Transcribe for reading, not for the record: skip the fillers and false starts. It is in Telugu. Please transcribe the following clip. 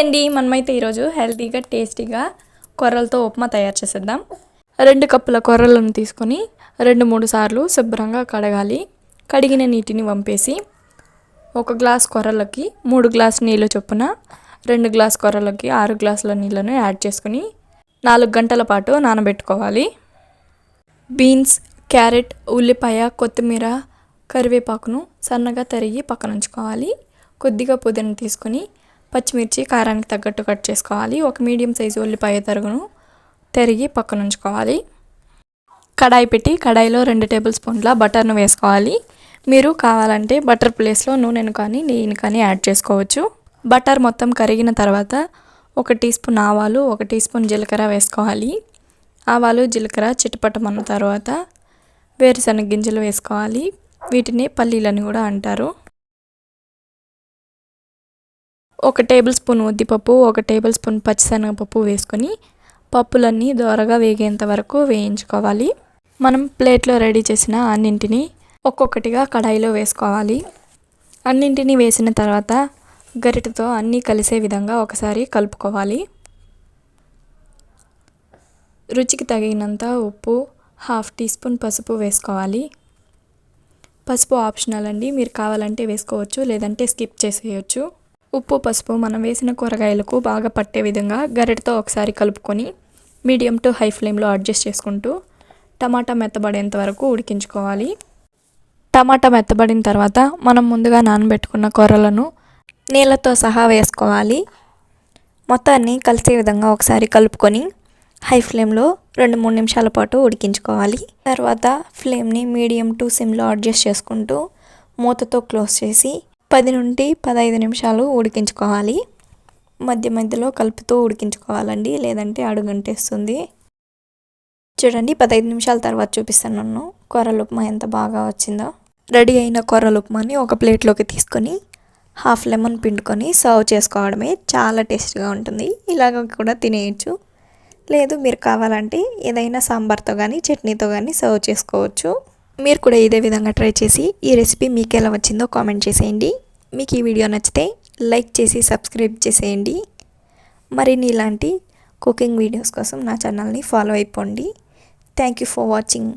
అండి, మనమైతే ఈరోజు హెల్తీగా టేస్టీగా కొర్రలతో ఉప్మా తయారు చేసేద్దాం. 2 కప్పుల కొర్రలను తీసుకొని 2-3 సార్లు శుభ్రంగా కడగాలి. కడిగిన నీటిని వంపేసి 1 గ్లాస్ కొర్రలకి 3 గ్లాస్ నీళ్ళు చొప్పున 2 గ్లాస్ కొర్రలకి 6 గ్లాసుల నీళ్ళను యాడ్ చేసుకుని 4 గంటల పాటు నానబెట్టుకోవాలి. బీన్స్, క్యారెట్, ఉల్లిపాయ, కొత్తిమీర, కరివేపాకును సన్నగా తరిగి పక్కన ఉంచుకోవాలి. కొద్దిగా పుదీనా తీసుకొని పచ్చిమిర్చి కారానికి తగ్గట్టు కట్ చేసుకోవాలి. 1 మీడియం సైజు ఉల్లిపాయ తరుగును తరిగి పక్కన ఉంచుకోవాలి. కడాయి పెట్టి కడాయిలో 2 టేబుల్ స్పూన్ల బటర్ను వేసుకోవాలి. మీరు కావాలంటే బటర్ ప్లేస్లో నూనెను కానీ నెయ్యిని కానీ యాడ్ చేసుకోవచ్చు. బటర్ మొత్తం కరిగిన తర్వాత 1 టీ స్పూన్ ఆవాలు, 1 టీ స్పూన్ జీలకర్ర వేసుకోవాలి. ఆవాలు జీలకర్ర చిటపటమన్న తర్వాత వేరుశనగ గింజలు వేసుకోవాలి. వీటిని పల్లీలని కూడా అంటారు. 1 టేబుల్ స్పూన్ ఉద్దిపప్పు, 1 టేబుల్ స్పూన్ పచ్చిశనగపప్పు వేసుకొని పప్పులన్నీ దోరగా వేగేంత వరకు వేయించుకోవాలి. మనం ప్లేట్లో రెడీ చేసిన అన్నింటినీ ఒక్కొక్కటిగా కడాయిలో వేసుకోవాలి. అన్నింటినీ వేసిన తర్వాత గరిటెతో అన్నీ కలిసే విధంగా ఒకసారి కలుపుకోవాలి. రుచికి తగినంత ఉప్పు, 1/2 టీ స్పూన్ పసుపు వేసుకోవాలి. పసుపు ఆప్షనల్ అండి, మీరు కావాలంటే వేసుకోవచ్చు, లేదంటే స్కిప్ చేసేయచ్చు. ఉప్పు, పసుపు మనం వేసిన కూరగాయలకు బాగా పట్టే విధంగా గరిటెతో ఒకసారి కలుపుకొని మీడియం టు హై ఫ్లేమ్లో అడ్జస్ట్ చేసుకుంటూ టమాటా మెత్తబడేంత వరకు ఉడికించుకోవాలి. టమాటా మెత్తబడిన తర్వాత మనం ముందుగా నానబెట్టుకున్న కొర్రలను నీళ్ళతో సహా వేసుకోవాలి. మొత్తాన్ని కలిసే విధంగా ఒకసారి కలుపుకొని హై ఫ్లేమ్లో 2-3 నిమిషాల పాటు ఉడికించుకోవాలి. తర్వాత ఫ్లేమ్ని మీడియం టు సిమ్లో అడ్జస్ట్ చేసుకుంటూ మూతతో క్లోజ్ చేసి 10 నుండి 15 నిమిషాలు ఉడికించుకోవాలి. మధ్య మధ్యలో కలుపుతూ ఉడికించుకోవాలండి, లేదంటే అడుగంటేస్తుంది. చూడండి, 15 నిమిషాల తర్వాత చూపిస్తున్నాను కొర్రల ఉప్మా ఎంత బాగా వచ్చిందో. రెడీ అయిన కొర్రల ఉప్మాని ఒక ప్లేట్లోకి తీసుకొని 1/2 లెమన్ పిండుకొని సర్వ్ చేసుకోవడమే. చాలా టేస్ట్గా ఉంటుంది. ఇలాగ కూడా తినేయచ్చు. లేదు మీరు కావాలంటే ఏదైనా సాంబార్తో కానీ చట్నీతో కానీ సర్వ్ చేసుకోవచ్చు. మీరు కూడా ఇదే విధంగా ట్రై చేసి ఈ రెసిపీ మీకు ఎలా వచ్చిందో కామెంట్ చేసేయండి. మీకు ఈ వీడియో నచ్చితే లైక్ చేసి సబ్స్క్రైబ్ చేసేయండి. మరిన్ని ఇలాంటి కుకింగ్ వీడియోస్ కోసం నా ఛానల్ని ఫాలో అయిపోండి. Thank you for watching.